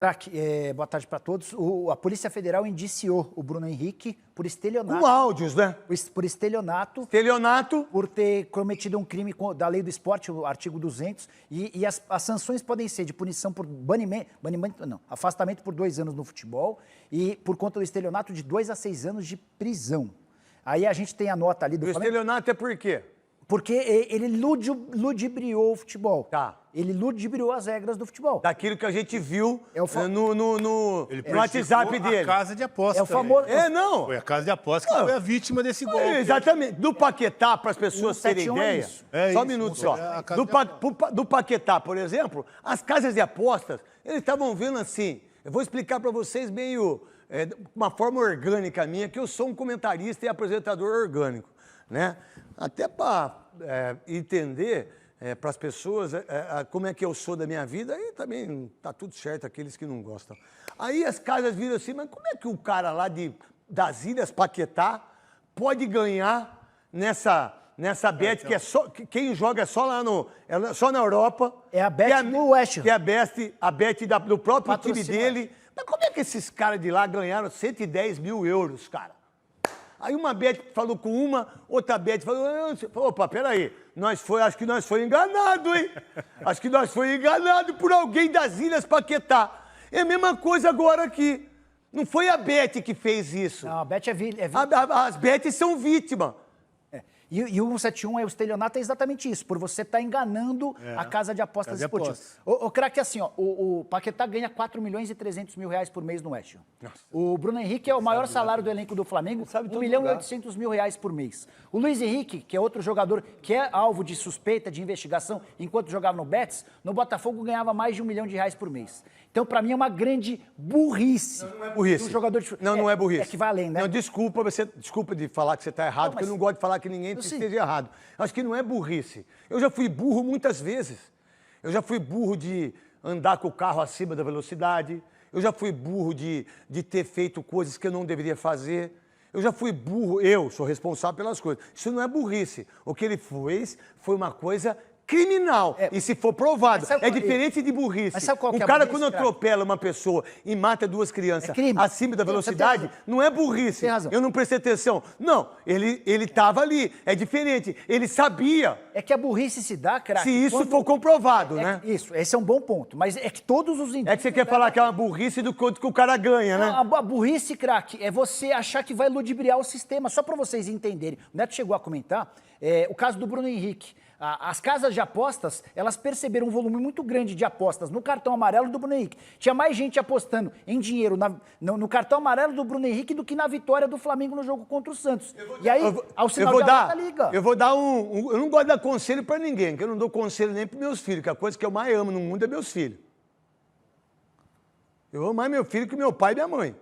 Craque, boa tarde para todos. A Polícia Federal indiciou o Bruno Henrique por estelionato. Com áudios, né? Por estelionato. Estelionato. Por ter cometido um crime da lei do esporte, o artigo 200. E as sanções podem ser de punição por afastamento por 2 anos no futebol e, por conta do estelionato, de 2 a 6 anos de prisão. Aí a gente tem a nota ali do O estelionato é por quê? Porque ele ludibriou o futebol. Tá. Ele ludibriou as regras do futebol. Daquilo que a gente viu no Ele WhatsApp dele. a casa de aposta. É o famoso... não. Foi a casa de aposta que foi a vítima desse golpe. Exatamente. Do Paquetá, para as pessoas terem 171 ideia, isso. só um minuto só. Do Paquetá, por exemplo, as casas de apostas, eles estavam vendo assim, eu vou explicar para vocês meio, uma forma orgânica minha, que eu sou um comentarista e apresentador orgânico, né? Até para entender para as pessoas como é que eu sou da minha vida, aí também tá tudo certo, aqueles que não gostam. Aí as casas viram assim, mas como é que o cara lá das Ilhas Paquetá pode ganhar nessa bet, que é só, quem joga é só lá só na Europa. É a bet do West Ham. Que é a bet do próprio time Patrocínio. dele. Mas como é que esses caras de lá ganharam 110 mil euros, cara? Aí uma Bet falou com uma, outra Bet falou, opa, peraí, acho que nós foi enganado, hein? Acho que nós foi enganado por alguém das Ilhas Paquetá. É a mesma coisa agora aqui. Não foi a Bet que fez isso. Não, a Bet é vítima. As Bets são vítimas. E o 171 o estelionato é exatamente isso, por você estar enganando a casa de apostas esportivas. O craque, assim, ó, o Paquetá ganha 4 milhões e 300 mil reais por mês no West Ham. O Bruno Henrique é o maior salário do elenco do Flamengo, 1 milhão e 800 mil reais por mês. O Luiz Henrique, que é outro jogador que é alvo de suspeita, de investigação, enquanto jogava no Betis, no Botafogo ganhava mais de 1 milhão de reais por mês. Então, pra mim, é uma grande burrice. Não é burrice. Um jogador de... Não é burrice. É que vai além, né? Não, desculpa de falar que você está errado, porque eu não gosto de falar que ninguém esteja errado. Acho que não é burrice. Eu já fui burro muitas vezes. Eu já fui burro de andar com o carro acima da velocidade. Eu já fui burro de ter feito coisas que eu não deveria fazer. Eu já fui burro, eu sou responsável pelas coisas. Isso não é burrice. O que ele fez foi uma coisa criminal. E se for provado, é diferente de burrice. Mas sabe qual que é a cara, burrice, quando atropela uma pessoa e mata 2 crianças acima da Você velocidade, não é burrice. Tem razão. Eu não prestei atenção. Não, ele estava ali. É diferente. Ele sabia. É que a burrice se dá, craque... Se isso for comprovado, né? Isso, esse é um bom ponto. Mas é que todos os É que você quer falar que é uma burrice do quanto que o cara ganha, né? A burrice, craque, é você achar que vai ludibriar o sistema. Só para vocês entenderem. O Neto chegou a comentar o caso do Bruno Henrique. As casas de apostas, elas perceberam um volume muito grande de apostas no cartão amarelo do Bruno Henrique. Tinha mais gente apostando em dinheiro no cartão amarelo do Bruno Henrique do que na vitória do Flamengo no jogo contra o Santos. E aí, ao sinal de alerta, liga. Eu vou dar eu não gosto de dar conselho para ninguém, que eu não dou conselho nem para meus filhos, que a coisa que eu mais amo no mundo é meus filhos. Eu amo mais meu filho que meu pai e minha mãe.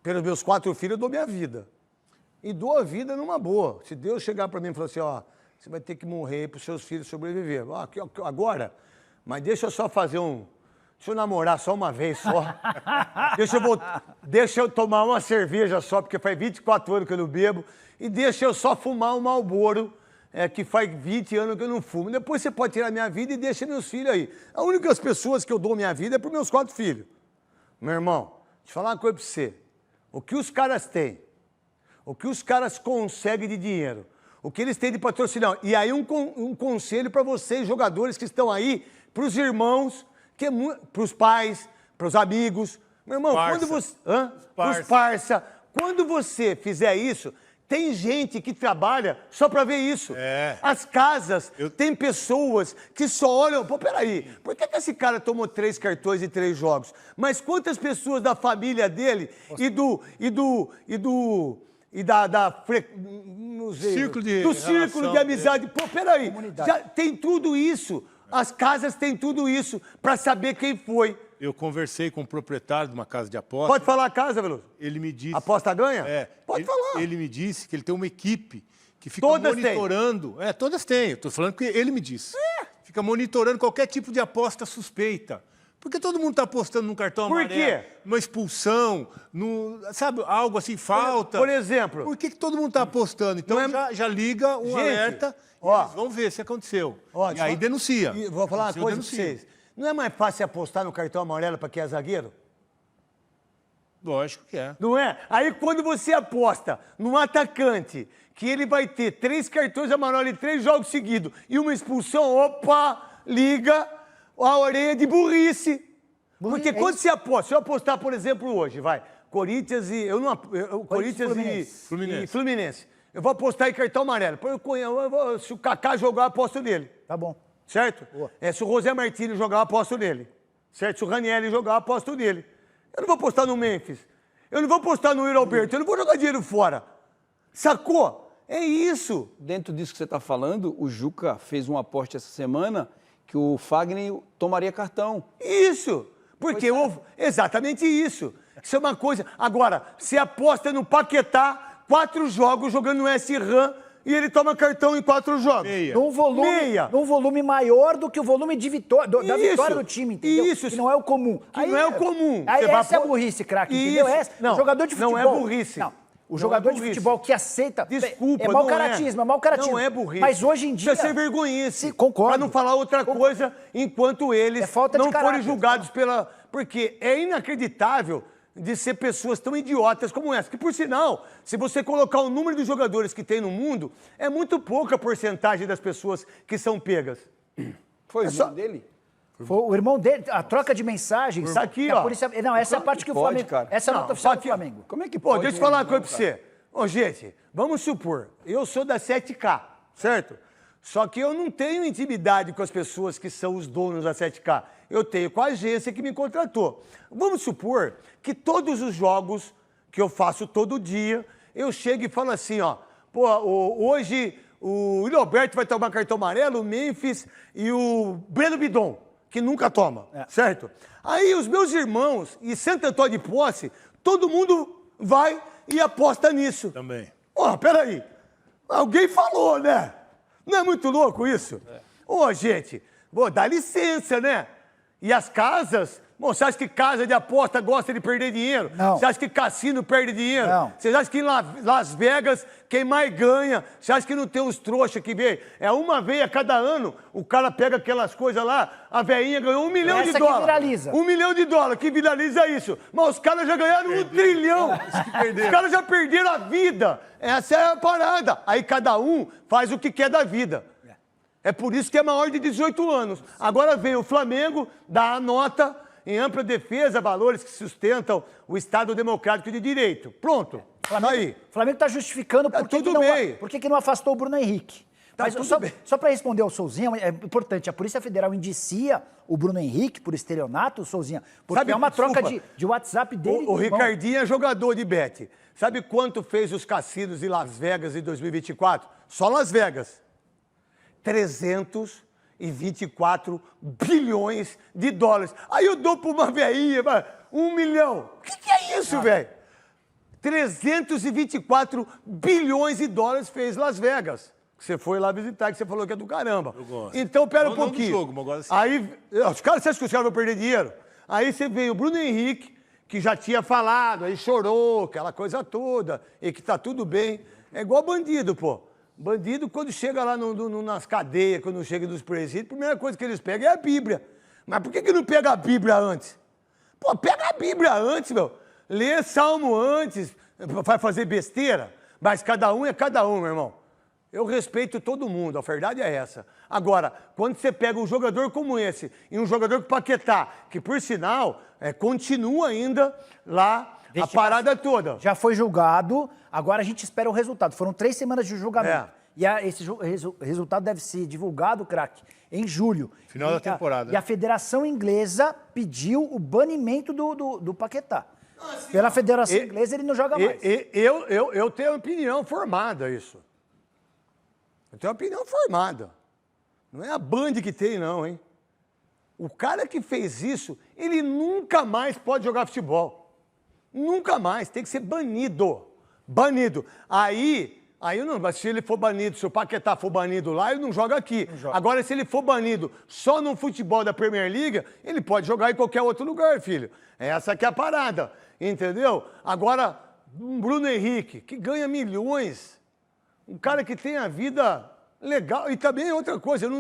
Pelos meus 4 filhos, eu dou minha vida. E dou a vida numa boa. Se Deus chegar para mim e falar assim, ó, você vai ter que morrer para os seus filhos sobreviver. Agora, mas deixa eu só fazer deixa eu namorar só uma vez só. Deixa eu tomar uma cerveja só, porque faz 24 anos que eu não bebo. E deixa eu só fumar um Marlboro, que faz 20 anos que eu não fumo. Depois você pode tirar minha vida e deixa meus filhos aí. As únicas pessoas que eu dou minha vida é para meus 4 filhos. Meu irmão, deixa eu falar uma coisa para você. O que os caras têm, o que os caras conseguem de dinheiro, o que eles têm de patrocinador. E aí um conselho para vocês, jogadores que estão aí, para os irmãos, para os pais, para os amigos. Meu irmão, quando você... Os parça. Quando você fizer isso, tem gente que trabalha só para ver isso. As casas, tem pessoas que só olham... Pô, peraí, por que esse cara tomou 3 cartões e 3 jogos? Mas quantas pessoas da família dele Círculo de amizade. Pô, peraí, já tem tudo isso. As casas têm tudo isso para saber quem foi. Eu conversei com o proprietário de uma casa de apostas. Pode falar a casa, Veloso? Ele me disse... Aposta ganha? Pode falar. Ele me disse que ele tem uma equipe que fica Todas monitorando... Têm. Todas têm. Eu estou falando que ele me disse. Fica monitorando qualquer tipo de aposta suspeita. Porque todo mundo está apostando num cartão amarelo. Por quê? Numa expulsão, sabe, algo assim, falta. Por exemplo. Por que todo mundo está apostando? Então já liga um alerta e eles vão ver se aconteceu. E aí denuncia. Vou falar uma coisa para vocês. Não é mais fácil apostar no cartão amarelo para quem é zagueiro? Lógico que é. Não é? Aí quando você aposta num atacante que ele vai ter 3 cartões amarelos em 3 jogos seguidos e uma expulsão, opa, liga a orelha de burrice. Porque quando você aposta, se eu apostar, por exemplo, hoje, vai, Corinthians e... Corinthians e Fluminense. Eu vou apostar em cartão amarelo. Se o Kaká jogar, eu aposto nele. Tá bom. Certo? Se o José Martínez jogar, eu aposto nele. Certo? Se o Ranieri jogar, eu aposto nele. Eu não vou apostar no Memphis. Eu não vou apostar no Yuri Alberto. Eu não vou jogar dinheiro fora. Sacou? É isso. Dentro disso que você está falando, o Juca fez um aposte essa semana que o Fagner tomaria cartão. Isso. Porque exatamente isso. Isso é uma coisa. Agora, você aposta no Paquetá, 4 jogos jogando no S-RAM e ele toma cartão em 4 jogos. Num volume maior do que o volume de da vitória do time, entendeu? Isso. Que não é o comum. Que não é o comum. Aí essa é a burrice, craque, entendeu? Não, o jogador de futebol... não é burrice. Não, o jogador de futebol que aceita... Desculpa, é mau caratismo, é mau caratismo. Não é burrice. Mas hoje em dia... Isso é sem vergonhice. Concordo. Para não falar outra coisa enquanto eles não forem julgados pela... Porque é inacreditável de ser pessoas tão idiotas como essa. Que, por sinal, se você colocar o número de jogadores que tem no mundo, é muito pouca porcentagem das pessoas que são pegas. Foi o irmão dele? Foi o irmão dele, a troca de mensagens. Isso aqui, ó. Não, essa é a parte que o Flamengo... Cara. Essa é a nota oficial do Flamengo. Como é que pode? Deixa eu falar uma coisa pra você. Gente, vamos supor, eu sou da 7K, certo? Só que eu não tenho intimidade com as pessoas que são os donos da 7K. Eu tenho com a agência que me contratou. Vamos supor que todos os jogos que eu faço todo dia, eu chego e falo assim, ó, pô, hoje o Roberto vai tomar cartão amarelo, o Memphis e o Breno Bidon, que nunca toma, certo? Aí os meus irmãos e Santo Antônio de Posse, todo mundo vai e aposta nisso. Também. Peraí, alguém falou, né? Não é muito louco isso? Gente, dá licença, né? E as casas... você acha que casa de aposta gosta de perder dinheiro? Não. Você acha que cassino perde dinheiro? Não. Você acha que em Las Vegas quem mais ganha? Você acha que não tem uns trouxas que vê? É uma vez a cada ano, o cara pega aquelas coisas lá, a velhinha ganhou $1 milhão de dólares. Que viraliza. $1 milhão de dólares, que viraliza isso. Mas os caras já ganharam $1 trilhão. Os caras já perderam a vida. Essa é a parada. Aí cada um faz o que quer da vida. É por isso que é maior de 18 anos. Agora vem o Flamengo, dá a nota em ampla defesa, valores que sustentam o Estado Democrático de Direito. Pronto. O Flamengo está justificando por que não afastou o Bruno Henrique. Mas só para responder ao Souzinha, é importante, a Polícia Federal indicia o Bruno Henrique por estelionato, Souzinha, porque é uma troca de WhatsApp dele. O Ricardinho é jogador de bet. Sabe quanto fez os cassinos em Las Vegas em 2024? Só Las Vegas. 324 bilhões de dólares. Aí eu dou para uma veinha, $1 milhão. O que é isso, velho? 324 bilhões de dólares fez Las Vegas. Você foi lá visitar, que você falou que é do caramba. Eu gosto. Então, pera um pouquinho. Não do jogo, mas agora sim. Aí, você acha que os caras vão perder dinheiro? Aí você vem o Bruno Henrique, que já tinha falado, aí chorou, aquela coisa toda, e que tá tudo bem. É igual bandido, pô. Bandido, quando chega lá nas cadeias, quando chega nos presídios, a primeira coisa que eles pegam é a Bíblia. Mas por que não pega a Bíblia antes? Pô, pega a Bíblia antes, meu. Lê Salmo antes, vai fazer besteira. Mas cada um é cada um, meu irmão. Eu respeito todo mundo, a verdade é essa. Agora, quando você pega um jogador como esse, e um jogador com Paquetá, que por sinal, continua ainda lá, a parada toda. Já foi julgado, agora a gente espera o resultado. Foram 3 semanas de julgamento. E esse resultado deve ser divulgado, craque, em julho. Final da temporada. E a Federação Inglesa pediu o banimento do Paquetá. Pela Federação Inglesa, ele não joga mais. Eu tenho opinião formada isso. Eu tenho opinião formada. Não é a Band que tem, não, hein? O cara que fez isso, ele nunca mais pode jogar futebol. Nunca mais. Tem que ser banido. Banido. Aí não, se ele for banido, se o Paquetá for banido lá, ele não joga aqui. Não joga. Agora, se ele for banido só no futebol da Premier League, ele pode jogar em qualquer outro lugar, filho. Essa que é a parada. Entendeu? Agora, Bruno Henrique, que ganha milhões. Um cara que tem a vida legal. E também outra coisa,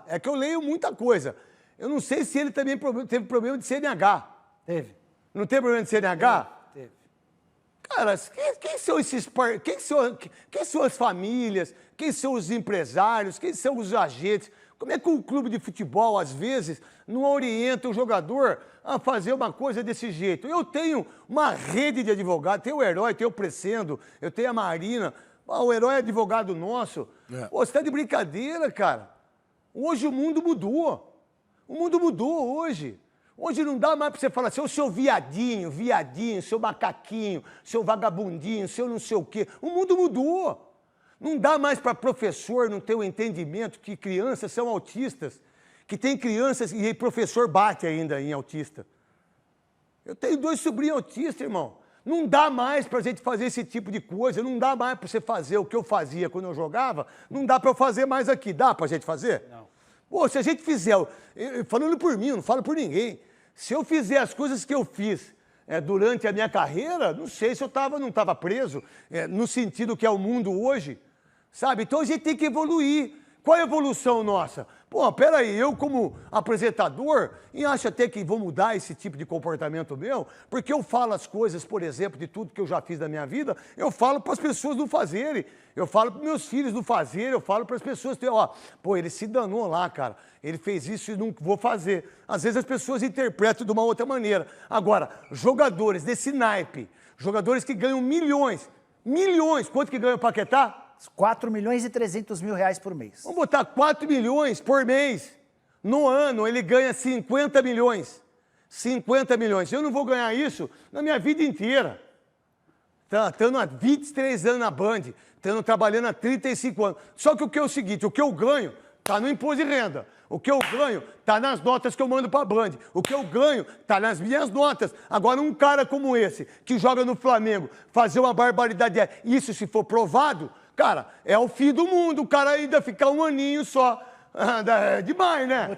é que eu leio muita coisa. Eu não sei se ele também teve problema de CNH. Teve. Não tem problema de CNH? Teve. Cara, quem são esses... Quem são as famílias? Quem são os empresários? Quem são os agentes? Como é que um clube de futebol, às vezes, não orienta o jogador a fazer uma coisa desse jeito? Eu tenho uma rede de advogados, tenho o Herói, tenho o Crescendo, eu tenho a Marina. O Herói é advogado nosso. Pô, você tá de brincadeira, cara. Hoje o mundo mudou. O mundo mudou hoje. Hoje não dá mais para você falar assim, ô seu viadinho, seu macaquinho, seu vagabundinho, seu não sei o quê. O mundo mudou. Não dá mais para professor não ter o entendimento que crianças são autistas, que tem crianças e professor bate ainda em autista. Eu tenho 2 sobrinhos autistas, irmão. Não dá mais para a gente fazer esse tipo de coisa, não dá mais para você fazer o que eu fazia quando eu jogava, não dá para eu fazer mais aqui. Dá para a gente fazer? Não. Pô, se a gente fizer, falando por mim, eu não falo por ninguém, se eu fizer as coisas que eu fiz durante a minha carreira, não sei se eu não estava preso, no sentido que é o mundo hoje, sabe? Então a gente tem que evoluir. Qual é a evolução nossa? Pô, peraí, eu como apresentador, e acho até que vou mudar esse tipo de comportamento meu, porque eu falo as coisas, por exemplo, de tudo que eu já fiz na minha vida, eu falo para as pessoas não fazerem, eu falo para meus filhos não fazerem, eu falo para as pessoas, ó, pô, ele se danou lá, cara, ele fez isso e não vou fazer. Às vezes as pessoas interpretam de uma outra maneira. Agora, jogadores desse naipe, jogadores que ganham milhões, quanto que ganha o Paquetá? 4 milhões e 300 mil reais por mês. Vamos botar 4 milhões por mês. No ano, ele ganha 50 milhões. 50 milhões. Eu não vou ganhar isso na minha vida inteira. Estando há 23 anos na Band, estando trabalhando há 35 anos. Só que o que é o seguinte, o que eu ganho está no imposto de renda. O que eu ganho está nas notas que eu mando para a Band. O que eu ganho está nas minhas notas. Agora, um cara como esse, que joga no Flamengo, fazer uma barbaridade, isso se for provado, cara, é o fim do mundo. O cara ainda ficar um aninho só. É demais, né?